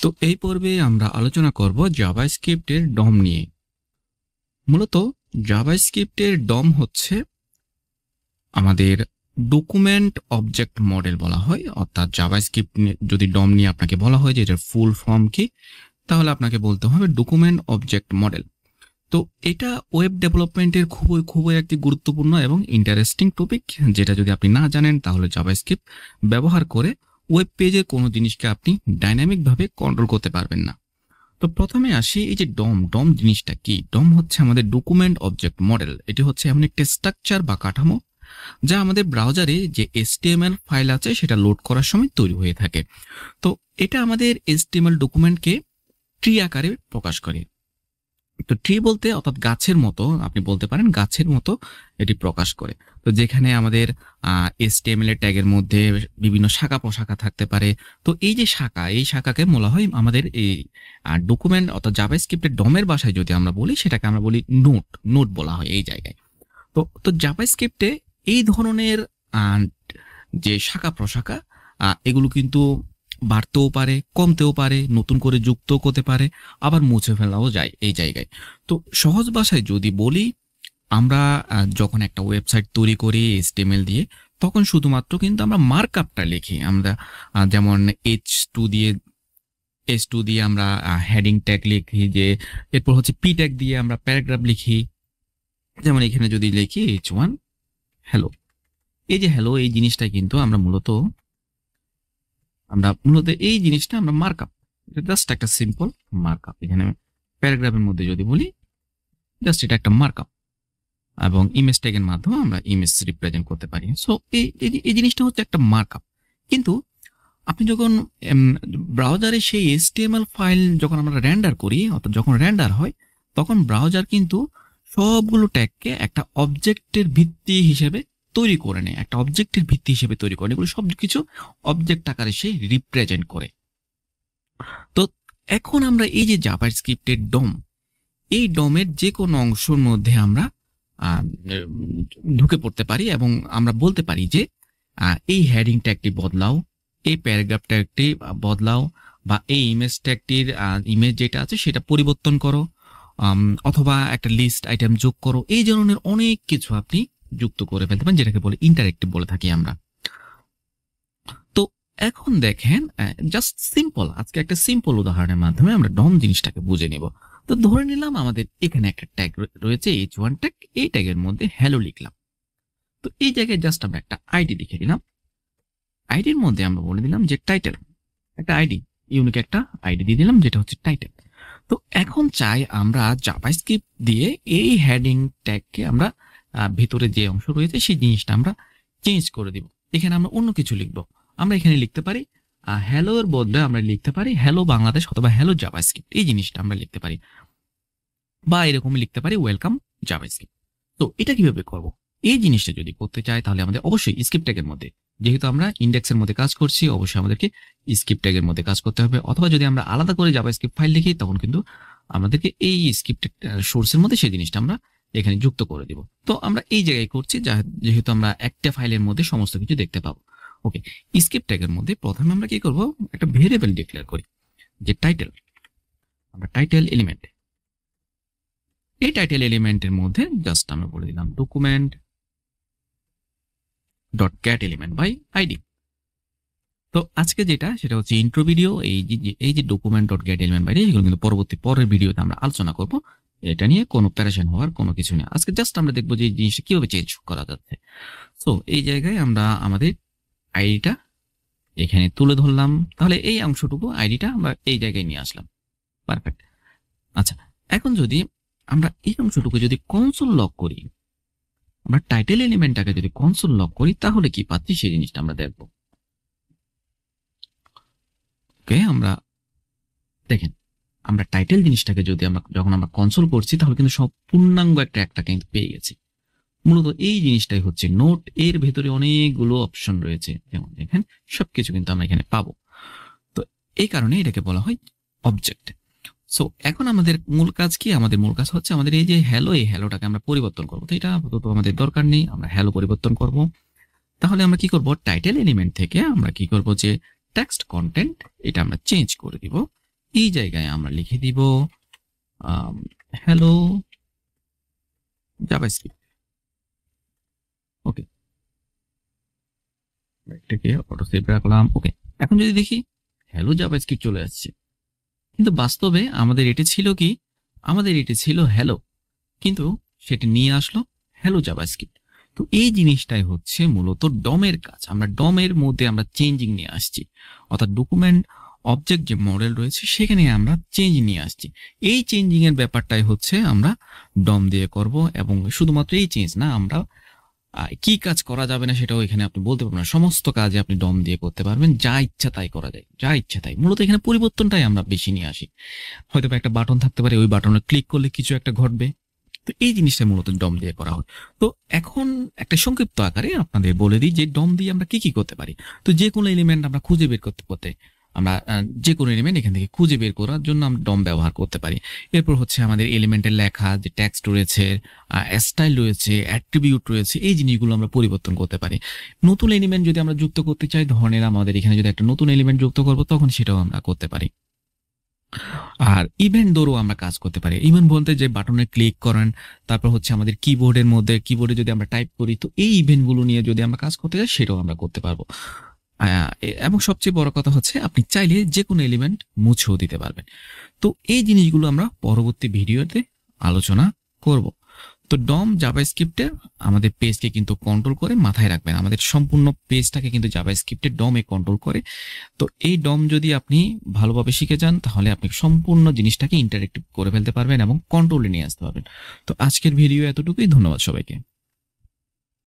তো এই পর্বে আমরা আলোচনা করব জাভাস্ক্রিপ্টের ডম নিয়ে। মূলত জাভাস্ক্রিপ্টের ডম হচ্ছে আমাদের ডকুমেন্ট অবজেক্ট মডেল বলা হয়। অর্থাৎ জাভাস্ক্রিপ্ট যদি ডম নিয়ে আপনাকে বলা হয় যে এটার ফুল ফর্ম কি, তাহলে আপনাকে বলতে হবে ডকুমেন্ট অবজেক্ট মডেল। তো এটা ওয়েব ডেভেলপমেন্টের খুবই একটি গুরুত্বপূর্ণ এবং ইন্টারেস্টিং টপিক, যেটা যদি আপনি না জানেন তাহলে জাভাস্ক্রিপ্ট ব্যবহার করে ওয়েব পেজের কোনো জিনিসকে আপনি ডাইনামিকভাবে কন্ট্রোল করতে পারবেন না। তো প্রথমে আসি এই যে ডম জিনিসটা কি। ডম হচ্ছে আমাদের ডকুমেন্ট অবজেক্ট মডেল। এটি হচ্ছে এমন একটা স্ট্রাকচার বা কাঠামো যা আমাদের ব্রাউজারে যে HTML ফাইল আছে সেটা লোড করার সময় তৈরি হয়ে থাকে। তো এটা আমাদের HTML ডকুমেন্টকে ট্রি আকারে প্রকাশ করে। তো ট্রি বলতে অর্থাৎ গাছের মতো, আপনি বলতে পারেন গাছের মতো এটি প্রকাশ করে। তো যেখানে আমাদের HTML এর ট্যাগের মধ্যে বিভিন্ন শাখা প্রশাখা থাকতে পারে। তো এই যে শাখা, এই শাখাকে বলা হয় আমাদের এই ডকুমেন্ট অর্থাৎ জাভাস্ক্রিপ্টের ডমের ভাষায় যদি আমরা বলি সেটাকে আমরা বলি নোট বলা হয় এই জায়গায়। তো জাভাস্ক্রিপ্টে এই ধরনের যে শাখা প্রশাখা এগুলো কিন্তু বাড়তেও পারে, কমতেও পারে, নতুন করে যুক্ত করতে পারে, আবার মুছে ফেলাও যায় এই জায়গায়। তো সহজ ভাষায় যদি বলি, আমরা যখন একটা ওয়েবসাইট তৈরি করি HTML দিয়ে, তখন শুধুমাত্র কিন্তু আমরা মার্কআপটা লিখি। আমরা যেমন H2 দিয়ে আমরা হেডিং ট্যাগ লিখি, যে এরপর হচ্ছে P ট্যাগ দিয়ে আমরা প্যারাগ্রাফ লিখি। যেমন এখানে যদি লিখি H1 হ্যালো, এই যে হ্যালো, এই জিনিসটা কিন্তু আমরা মূলত এই জিনিসটা আমরা মার্কআপ, জাস্ট একটা সিম্পল মার্কআপ। এখানে প্যারাগ্রাফের মধ্যে যদি বলি জাস্ট এটা একটা মার্কআপ, এবং ইমেজ ট্যাগের মাধ্যমে আমরা ইমেজ রিপ্রেজেন্ট করতে পারি। সো এই জিনিসটা হচ্ছে একটা মার্কআপ। কিন্তু আপনি যখন ব্রাউজারে সেই HTML ফাইল যখন আমরা রেন্ডার করি, অর্থাৎ যখন রেন্ডার হয়, তখন ব্রাউজার কিন্তু সবগুলো ট্যাগকে একটা অবজেক্টের ভিত্তি হিসেবে তৈরি করে নেয়, একটা অবজেক্টের ভিত্তি হিসেবে তৈরি করে। এগুলো সব কিছু অবজেক্ট আকারে সে রিপ্রেজেন্ট করে। তো এখন আমরা এই যে জাভাস্ক্রিপ্টের ডম, এই ডমের যে কোনো অংশের মধ্যে আমরা ঢুকে পড়তে পারি এবং আমরা বলতে পারি যে এই হেডিং ট্যাগটি বদলাও, এই প্যারাগ্রাফ ট্যাগটি বদলাও, বা এই ইমেজ ট্যাগটির ইমেজ যেটা আছে সেটা পরিবর্তন করো, অথবা একটা লিস্ট আইটেম যোগ করো। এই ধরনের অনেক কিছু আপনি যুক্ত করে ফেলতে পারেন, যেটাকে বলে ইন্টারেক্টিভ বলে থাকি আমরা। তো এখন দেখেন, জাস্ট সিম্পল, আজকে একটা সিম্পল উদাহরণের মাধ্যমে আমরা ডম জিনিসটাকে বুঝে নিব। তো ধরে নিলাম আমাদের এখানে একটা ট্যাগ রয়েছে H1 ট্যাগ, এই ট্যাগের মধ্যে হ্যালো লিখলাম। তো এই জায়গায় জাস্ট আমরা একটা আইডি লিখে দিলাম। আইডির মধ্যে আমরা বলে দিলাম যে টাইটেল, একটা আইডি, ইউনিক একটা আইডি দিয়ে দিলাম যেটা হচ্ছে টাইটেল। তো এখন চাই আমরা জাভাস্ক্রিপ্ট দিয়ে এই হেডিং ট্যাগকে আমরা ভিতরে যে অংশ রয়েছে সেই জিনিসটা আমরা চেঞ্জ করে দিব। এখানে আমরা অন্য কিছু লিখবো। আমরা এখানে লিখতে পারি হ্যালো এর বদলে আমরা লিখতে পারি হ্যালো বাংলাদেশ অথবা হ্যালো জাভাস্ক্রিপ্ট, এই জিনিসটা আমরা লিখতে পারি, বা এরকম লিখতে পারি ওয়েলকাম জাভাস্ক্রিপ্ট। তো এটা কিভাবে করব? এই জিনিসটা যদি করতে চাই তাহলে আমাদের অবশ্যই স্ক্রিপ্ট ট্যাগের মধ্যে, যেহেতু আমরা ইন্ডেক্সের মধ্যে কাজ করছি, অবশ্যই আমাদেরকে স্ক্রিপ্ট ট্যাগের মধ্যে কাজ করতে হবে। অথবা যদি আমরা আলাদা করে জাভাস্ক্রিপ্ট ফাইল লিখি, তখন কিন্তু আমাদেরকে এই স্ক্রিপ্ট সোর্সের মধ্যে সেই জিনিসটা আমরা এখানে যুক্ত করে দিব। তো আমরা এই জায়গায় করছি, যেহেতু আমরা একটা ফাইলের মধ্যে সমস্ত কিছু দেখতে পাবো। ওকে, স্ক্রিপ্ট ট্যাগের মধ্যে প্রথমে আমরা কি করব, একটা ভেরিয়েবল ডিক্লেয়ার করি যে টাইটেল। আমরা টাইটেল এলিমেন্ট, এই টাইটেল এলিমেন্টের মধ্যে জাস্ট আমরা বলে দিলাম document dot get element by ID. তো আজকে যেটা সেটা হচ্ছে ইন্ট্রো ভিডিও। এই যে document dot get element by ID, এগুলো কিন্তু পরের ভিডিওতে আমরা আলোচনা করব। এটা নিয়ে কোনো প্যারেশান হওয়ার কোনো কিছু নেই। আজকে জাস্ট আমরা দেখবো যে এই জিনিসটা কিভাবে চেঞ্জ করা যাচ্ছে। সো এই জায়গায় আমরা আমাদের আইডিটা এখানে তুলে ধরলাম, তাহলে এই অংশটুকু আইডিটা আমরা এই জায়গায় নিয়ে আসলাম। পারফেক্ট। আচ্ছা, এখন যদি আমরা এই অংশটুকু যদি কনসোল লক করি, আমরা টাইটেল এলিমেন্টটাকে যদি কনসোল লক করি, তাহলে কি পাচ্ছি সেই জিনিসটা আমরা দেখব। ওকে, আমরা দেখেন, আমরা টাইটেল জিনিসটাকে যদি যখন আমরা কনসোল করছি, তাহলে কিন্তু সব পূর্ণাঙ্গ একটা কিন্তু পেয়ে গেছি। মূলত এই জিনিসটাই হচ্ছে নোট। এর ভেতরে অনেকগুলো অপশন রয়েছে, যেমন দেখেন সবকিছু কিন্তু আমরা এখানে পাবো। তো এই কারণে এটাকে বলা হয় অবজেক্ট। সো এখন আমাদের মূল কাজ কি? আমাদের মূল কাজ হচ্ছে আমাদের এই যে হ্যালো, এই হ্যালোটাকে আমরা পরিবর্তন করবো। তো এটা আপাতত আমাদের দরকার নেই, আমরা হ্যালো পরিবর্তন করব। তাহলে আমরা কি করব, টাইটেল এলিমেন্ট থেকে আমরা কি করব যে টেক্সট কন্টেন্ট, এটা আমরা চেঞ্জ করে দিব এই জায়গায় আমরা লিখে দিব হ্যালো জাভাস্ক্রিপ্ট। ওকে, এটাকে অটো সেভ রাখলাম। ওকে, এখন যদি দেখি হ্যালো জাভাস্ক্রিপ্ট চলে আসছে, কিন্তু বাস্তবে আমাদের এটি ছিল কি, আমাদের এটি ছিল হ্যালো, কিন্তু সেটি নিয়ে আসলো হ্যালো জাভাস্ক্রিপ্ট। তো এই জিনিসটাই হচ্ছে মূলত ডমের কাজ। আমরা ডমের মধ্যে আমরা চেঞ্জিং নিয়ে আসছি, অর্থাৎ ডকুমেন্ট অবজেক্ট যে মডেল রয়েছে সেখানে আমরা চেঞ্জ নিয়ে আসছি। এই চেঞ্জিং এর ব্যাপারটাই হচ্ছে আমরা ডম দিয়ে করব, এবং শুধুমাত্র এই চেঞ্জ না, আমরা কি কাজ করা যাবে না সেটাও এখানে আপনি বলতে পারবেন না। সমস্ত কাজে আপনি ডম দিয়ে করতে পারবেন, যা ইচ্ছা তাই করা যায়, যা ইচ্ছা তাই। মূলত এখানে পরিবর্তনটাই আমরা বেশি নিয়ে আসি। হয়তো একটা বাটন থাকতে পারে, ওই বাটনে ক্লিক করলে কিছু একটা ঘটবে। তো এই জিনিসটা মূলত ডম দিয়ে করা হয়। তো এখন একটা সংক্ষিপ্ত আকারে আপনাদের বলে দিই যে ডম দিয়ে আমরা কি কি করতে পারি। তো যে কোনো এলিমেন্ট আমরা খুঁজে বের করতে আমরা যে কোনো এলিমেন্ট এখান থেকে খুঁজে বের করার জন্য আমরা ডম ব্যবহার করতে পারি। এরপর হচ্ছে আমাদের এলিমেন্টের লেখা, যে টেক্সট রয়েছে, স্টাইল রয়েছে, অ্যাট্রিবিউট রয়েছে, এই জিনিসগুলো আমরা পরিবর্তন করতে পারি। নতুন এলিমেন্ট যদি আমরা যুক্ত করতে চাই, ধরনের আমাদের এখানে যদি একটা নতুন এলিমেন্ট যুক্ত করবো, তখন সেটাও আমরা করতে পারি। আর ইভেন্ট ধরেও আমরা কাজ করতে পারি। ইভেন্ট বলতে যে বাটনে ক্লিক করেন, তারপর হচ্ছে আমাদের কিবোর্ডের মধ্যে, কিবোর্ডে যদি আমরা টাইপ করি, তো এই ইভেন্টগুলো নিয়ে যদি আমরা কাজ করতে চাই সেটাও আমরা করতে পারবো। এবং সবচেয়ে বড় কথা হচ্ছে আপনি চাইলে যে কোনো এলিমেন্ট মুছেও দিতে পারবেন। তো এই জিনিসগুলো আমরা পরবর্তী ভিডিওতে আলোচনা করব। তো ডম জাভাস্ক্রিপ্টে আমাদের পেজকে কিন্তু কন্ট্রোল করে, মাথায় রাখবেন আমাদের সম্পূর্ণ পেজটাকে কিন্তু জাভাস্ক্রিপ্টে ডমে কন্ট্রোল করে। তো এই ডম যদি আপনি ভালোভাবে শিখে যান, তাহলে আপনি সম্পূর্ণ জিনিসটাকে ইন্টারেক্টিভ করে ফেলতে পারবেন এবং কন্ট্রোলে নিয়ে আসতে পারবেন। তো আজকের ভিডিও এতটুকুই, ধন্যবাদ সবাইকে।